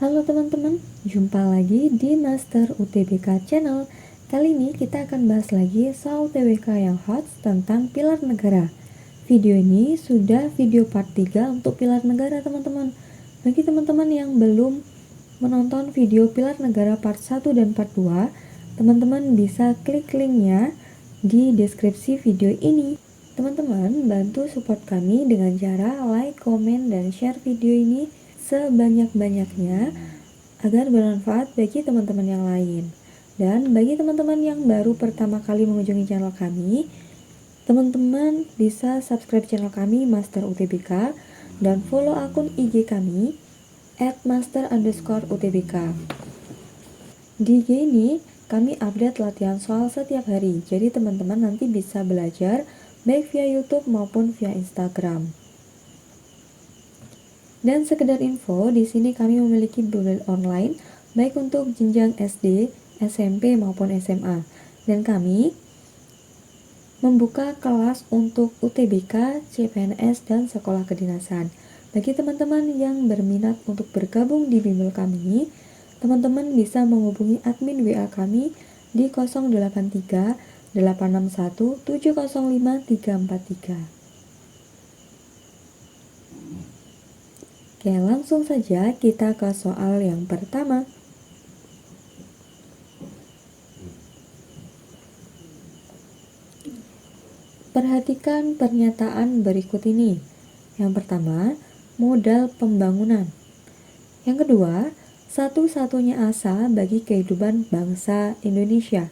Halo teman-teman, jumpa lagi di Master UTBK Channel. Kali ini kita akan bahas lagi soal UTBK yang hot tentang pilar negara. Video ini sudah video part 3 untuk pilar negara teman-teman. Bagi teman-teman yang belum menonton video pilar negara part 1 dan part 2, teman-teman bisa klik linknya di deskripsi video ini. Teman-teman bantu support kami dengan cara like, komen, dan share video ini sebanyak-banyaknya agar bermanfaat bagi teman-teman yang lain. Dan bagi teman-teman yang baru pertama kali mengunjungi channel kami, teman-teman bisa subscribe channel kami Master UTBK dan follow akun IG kami @master_UTBK. Di IG ini kami update latihan soal setiap hari, jadi teman-teman nanti bisa belajar baik via YouTube maupun via Instagram. Dan sekedar info, di sini kami memiliki belajar online baik untuk jenjang SD, SMP maupun SMA. Dan kami membuka kelas untuk UTBK, CPNS, dan sekolah kedinasan. Bagi teman-teman yang berminat untuk bergabung di bimbel kami, teman-teman bisa menghubungi admin WA kami di 083 861 705 343. Oke, langsung saja kita ke soal yang pertama. Perhatikan pernyataan berikut ini. Yang pertama, modal pembangunan. Yang kedua, satu-satunya asa bagi kehidupan bangsa Indonesia.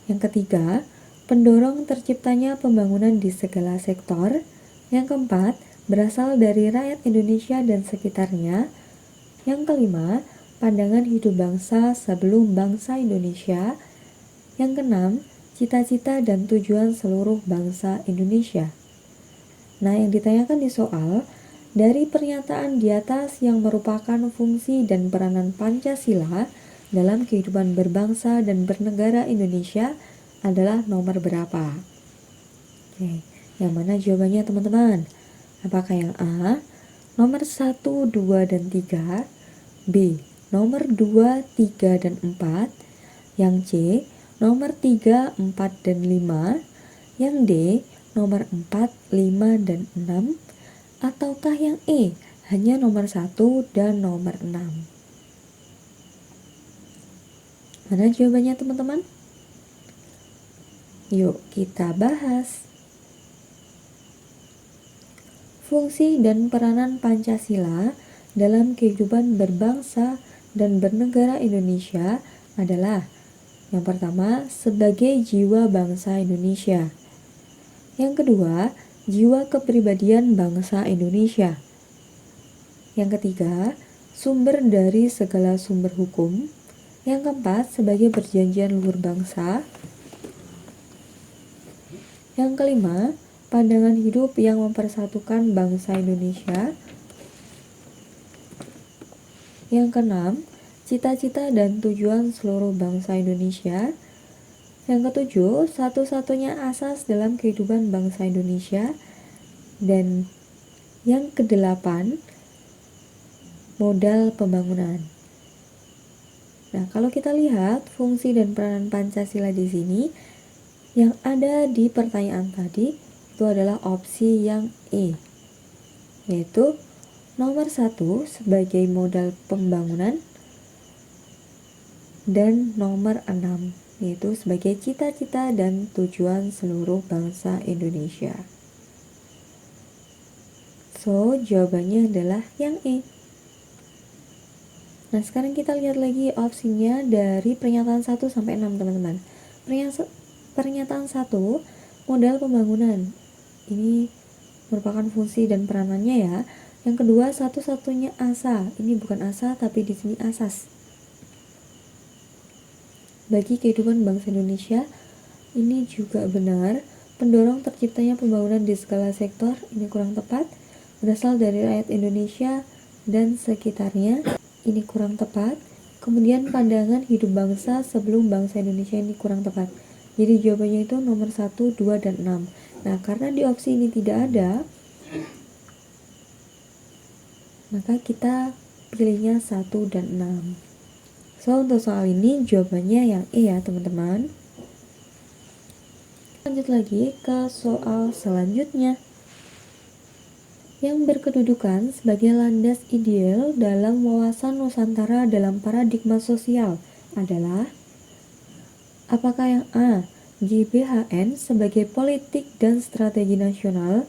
Yang ketiga, pendorong terciptanya pembangunan di segala sektor. Yang keempat, berasal dari rakyat Indonesia dan sekitarnya. Yang kelima, pandangan hidup bangsa sebelum bangsa Indonesia. Yang keenam, cita-cita dan tujuan seluruh bangsa Indonesia. Nah, yang ditanyakan di soal, dari pernyataan di atas yang merupakan fungsi dan peranan Pancasila dalam kehidupan berbangsa dan bernegara Indonesia adalah nomor berapa? Oke, yang mana jawabannya teman-teman? Apakah yang A, nomor 1, 2, dan 3, B, nomor 2, 3, dan 4, yang C, nomor 3, 4, dan 5, yang D, nomor 4, 5, dan 6, ataukah yang E, hanya nomor 1 dan nomor 6? Mana jawabannya teman-teman? Yuk kita bahas. Fungsi dan peranan Pancasila dalam kehidupan berbangsa dan bernegara Indonesia adalah: yang pertama, sebagai jiwa bangsa Indonesia. Yang kedua, jiwa kepribadian bangsa Indonesia. Yang ketiga, sumber dari segala sumber hukum. Yang keempat, sebagai perjanjian luhur bangsa. Yang kelima, pandangan hidup yang mempersatukan bangsa Indonesia. Yang keenam, cita-cita dan tujuan seluruh bangsa Indonesia. Yang ketujuh, satu-satunya asas dalam kehidupan bangsa Indonesia. Dan yang kedelapan, modal pembangunan. Nah, kalau kita lihat fungsi dan peranan Pancasila di sini, yang ada di pertanyaan tadi itu adalah opsi yang E, yaitu nomor 1 sebagai modal pembangunan, dan nomor 6 yaitu sebagai cita-cita dan tujuan seluruh bangsa Indonesia. So, jawabannya adalah yang E. Nah, sekarang kita lihat lagi opsinya dari pernyataan 1 sampai 6 teman-teman. Pernyataan 1, modal pembangunan. Ini merupakan fungsi dan peranannya ya. Yang kedua, satu-satunya asa. Ini bukan asa tapi di sini asas. Bagi kehidupan bangsa Indonesia, ini juga benar. Pendorong terciptanya pembangunan di segala sektor, ini kurang tepat. Berasal dari rakyat Indonesia dan sekitarnya, ini kurang tepat. Kemudian pandangan hidup bangsa sebelum bangsa Indonesia, ini kurang tepat. Jadi jawabannya itu nomor 1, 2, dan 6. Nah, karena di opsi ini tidak ada, maka kita pilihnya 1 dan 6. So, untuk soal ini jawabannya yang E ya teman-teman. Lanjut lagi ke soal selanjutnya. Yang berkedudukan sebagai landas ideal dalam wawasan Nusantara dalam paradigma sosial adalah apakah yang A. GBHN sebagai politik dan strategi nasional,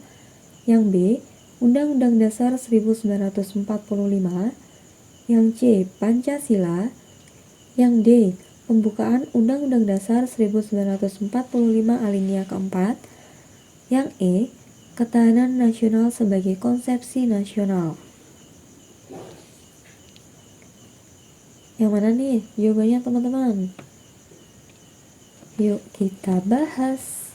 yang B. Undang-Undang Dasar 1945, yang C. Pancasila, yang D. Pembukaan Undang-Undang Dasar 1945 alinea keempat, yang E. Ketahanan nasional sebagai konsepsi nasional. Yang mana nih jawabannya teman-teman? Yuk kita bahas.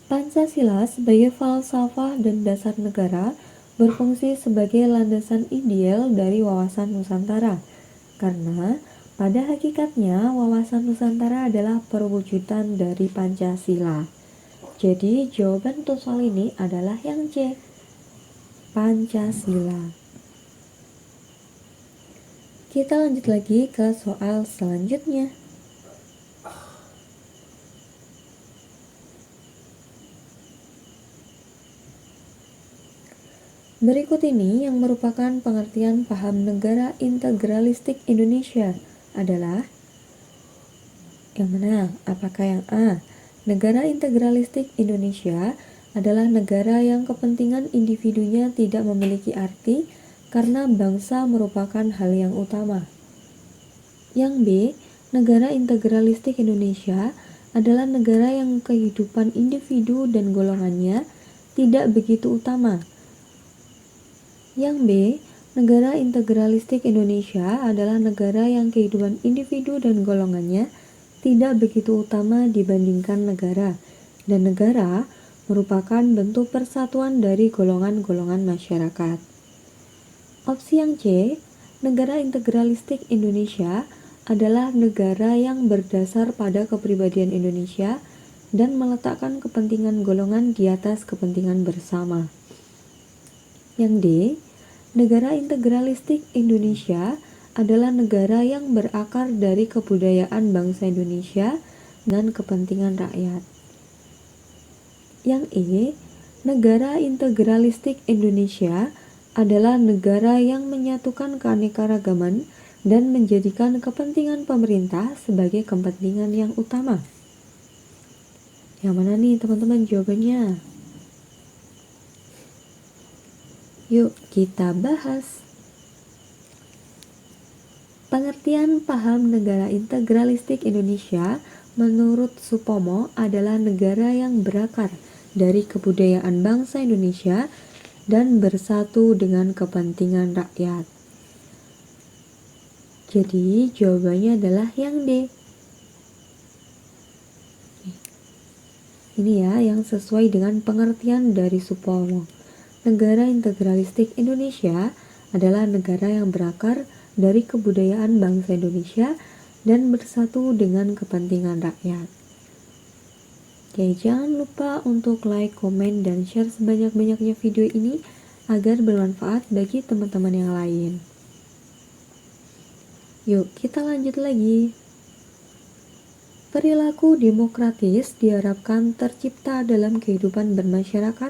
Pancasila sebagai falsafah dan dasar negara berfungsi sebagai landasan ideal dari wawasan Nusantara, karena pada hakikatnya wawasan Nusantara adalah perwujudan dari Pancasila. Jadi jawaban untuk soal ini adalah yang C, Pancasila. Kita lanjut lagi ke soal selanjutnya. Berikut ini yang merupakan pengertian paham negara integralistik Indonesia adalah yang mana? Apakah yang A? Negara integralistik Indonesia adalah negara yang kepentingan individunya tidak memiliki arti karena bangsa merupakan hal yang utama. Yang B, negara integralistik Indonesia adalah negara yang kehidupan individu dan golongannya tidak begitu utama. Yang B, negara integralistik Indonesia adalah negara yang kehidupan individu dan golongannya tidak begitu utama dibandingkan negara, dan negara merupakan bentuk persatuan dari golongan-golongan masyarakat. Opsi yang C, negara integralistik Indonesia adalah negara yang berdasar pada kepribadian Indonesia dan meletakkan kepentingan golongan di atas kepentingan bersama. Yang D, negara integralistik Indonesia adalah negara yang berakar dari kebudayaan bangsa Indonesia dan kepentingan rakyat. Yang E, negara integralistik Indonesia adalah negara yang menyatukan keanekaragaman dan menjadikan kepentingan pemerintah sebagai kepentingan yang utama. Yang mana nih teman-teman jawabannya? Yuk kita bahas. Pengertian paham negara integralistik Indonesia menurut Supomo adalah negara yang berakar dari kebudayaan bangsa Indonesia dan bersatu dengan kepentingan rakyat. Jadi jawabannya adalah yang D. Ini ya yang sesuai dengan pengertian dari Supomo. Negara integralistik Indonesia adalah negara yang berakar dari kebudayaan bangsa Indonesia dan bersatu dengan kepentingan rakyat. Oke, jangan lupa untuk like, komen, dan share sebanyak-banyaknya video ini agar bermanfaat bagi teman-teman yang lain. Yuk, kita lanjut lagi. Perilaku demokratis diharapkan tercipta dalam kehidupan bermasyarakat,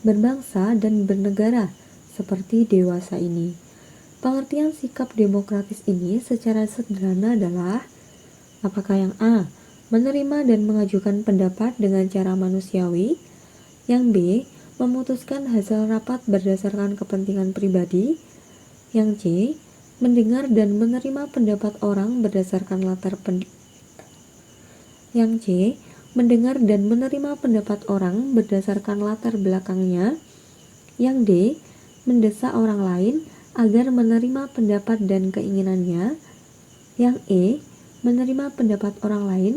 berbangsa, dan bernegara seperti dewasa ini. Pengertian sikap demokratis ini secara sederhana adalah apakah yang A, menerima dan mengajukan pendapat dengan cara manusiawi, yang B, memutuskan hasil rapat berdasarkan kepentingan pribadi, yang C, mendengar dan menerima pendapat orang berdasarkan yang C, mendengar dan menerima pendapat orang berdasarkan latar belakangnya, yang D, mendesak orang lain agar menerima pendapat dan keinginannya, yang E, menerima pendapat orang lain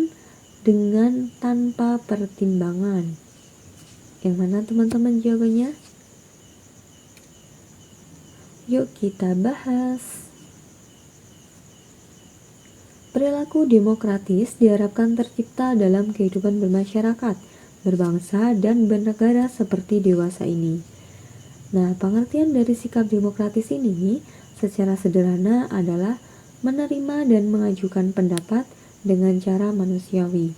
dengan tanpa pertimbangan. Yang mana teman-teman jawabannya? Yuk kita bahas. Perilaku demokratis diharapkan tercipta dalam kehidupan bermasyarakat, berbangsa, dan bernegara seperti dewasa ini. Nah, pengertian dari sikap demokratis ini secara sederhana adalah menerima dan mengajukan pendapat dengan cara manusiawi.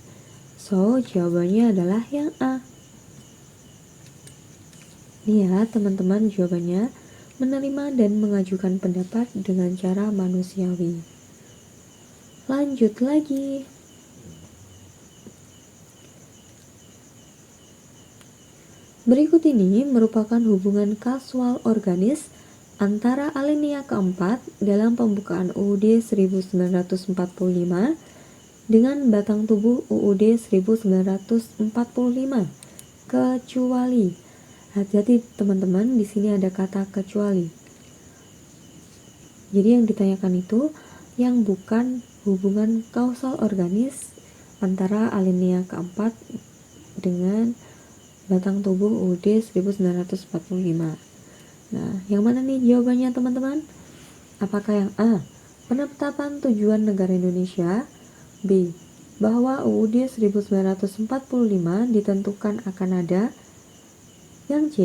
So, jawabannya adalah yang A. Nih ya teman-teman, jawabannya menerima dan mengajukan pendapat dengan cara manusiawi. Lanjut lagi. Berikut ini merupakan hubungan kausal organis antara alinea keempat dalam pembukaan UUD 1945 dengan batang tubuh UUD 1945, kecuali. Hati-hati teman-teman, di sini ada kata kecuali. Jadi yang ditanyakan itu yang bukan hubungan kausal organis antara alinea keempat dengan batang tubuh UUD 1945. Nah, yang mana nih jawabannya teman-teman? Apakah yang A, penetapan tujuan negara Indonesia? B, bahwa UUD 1945 ditentukan akan ada? Yang C,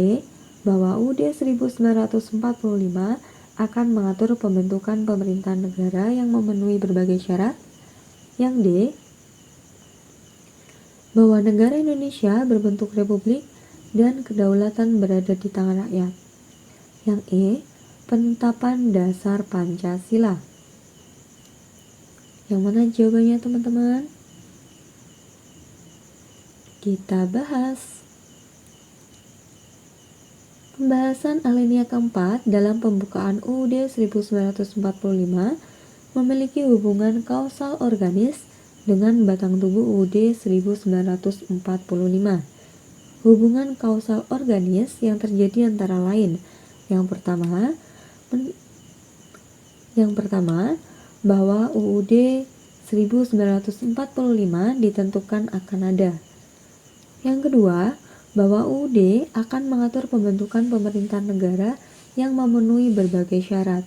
bahwa UUD 1945 akan mengatur pembentukan pemerintahan negara yang memenuhi berbagai syarat? Yang D, bahwa negara Indonesia berbentuk republik dan kedaulatan berada di tangan rakyat. Yang E, penetapan dasar Pancasila. Yang mana jawabannya teman-teman? Kita bahas. Pembahasan alinea keempat dalam pembukaan UUD 1945 memiliki hubungan kausal organis dengan batang tubuh UUD 1945. Hubungan kausal organis yang terjadi antara lain: yang pertama, bahwa UUD 1945 ditentukan akan ada. Yang kedua, bahwa UUD akan mengatur pembentukan pemerintahan negara yang memenuhi berbagai syarat.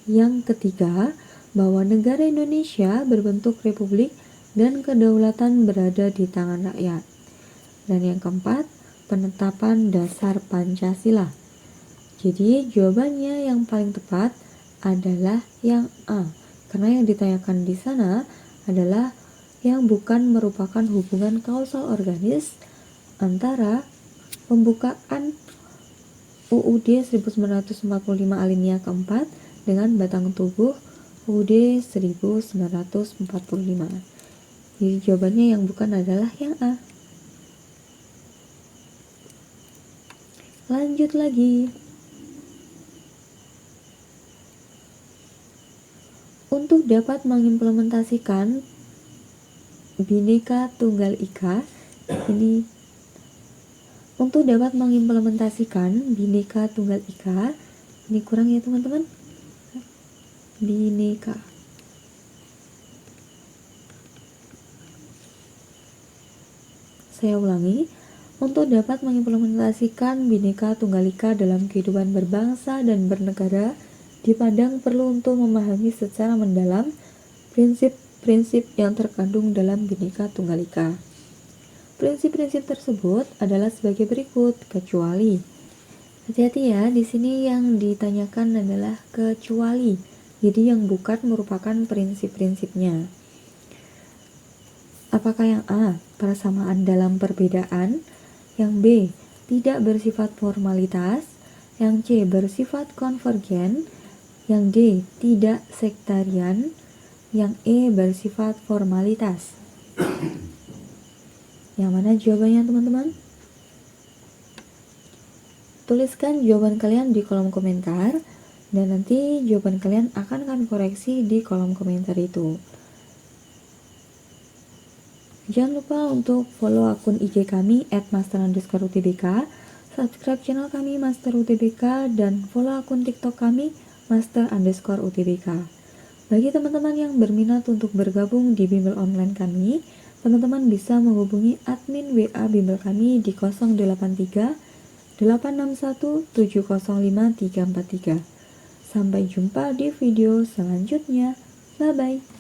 Yang ketiga, bahwa negara Indonesia berbentuk republik dan kedaulatan berada di tangan rakyat. Dan yang keempat, penetapan dasar Pancasila. Jadi jawabannya yang paling tepat adalah yang A, karena yang ditanyakan di sana adalah yang bukan merupakan hubungan kausal organis antara pembukaan UUD 1945 alinea keempat dengan batang tubuh UUD 1945. Jadi jawabannya yang bukan adalah yang A. Lanjut lagi. Untuk dapat mengimplementasikan Bhinneka Tunggal Ika, ini kurang ya teman-teman. Bhinneka. Saya ulangi. Untuk dapat mengimplementasikan Bhinneka Tunggal Ika dalam kehidupan berbangsa dan bernegara, dipandang perlu untuk memahami secara mendalam prinsip-prinsip yang terkandung dalam Bhinneka Tunggal Ika. Prinsip-prinsip tersebut adalah sebagai berikut, kecuali. Hati-hati ya, di sini yang ditanyakan adalah kecuali. Jadi yang bukan merupakan prinsip-prinsipnya. Apakah yang A, persamaan dalam perbedaan? Yang B, tidak bersifat formalitas? Yang C, bersifat konvergen? Yang D, tidak sektarian? Yang E, bersifat formalitas. Yang mana jawabannya teman-teman? Tuliskan jawaban kalian di kolom komentar, dan nanti jawaban kalian akan kami koreksi di kolom komentar itu. Jangan lupa untuk follow akun IG kami @master_utbk, subscribe channel kami Master UTBK, dan follow akun TikTok kami Master_UTBK. Bagi teman-teman yang berminat untuk bergabung di bimbel online kami, teman-teman bisa menghubungi admin WA bimbel kami di 083 861 705 343. Sampai jumpa di video selanjutnya. Bye-bye.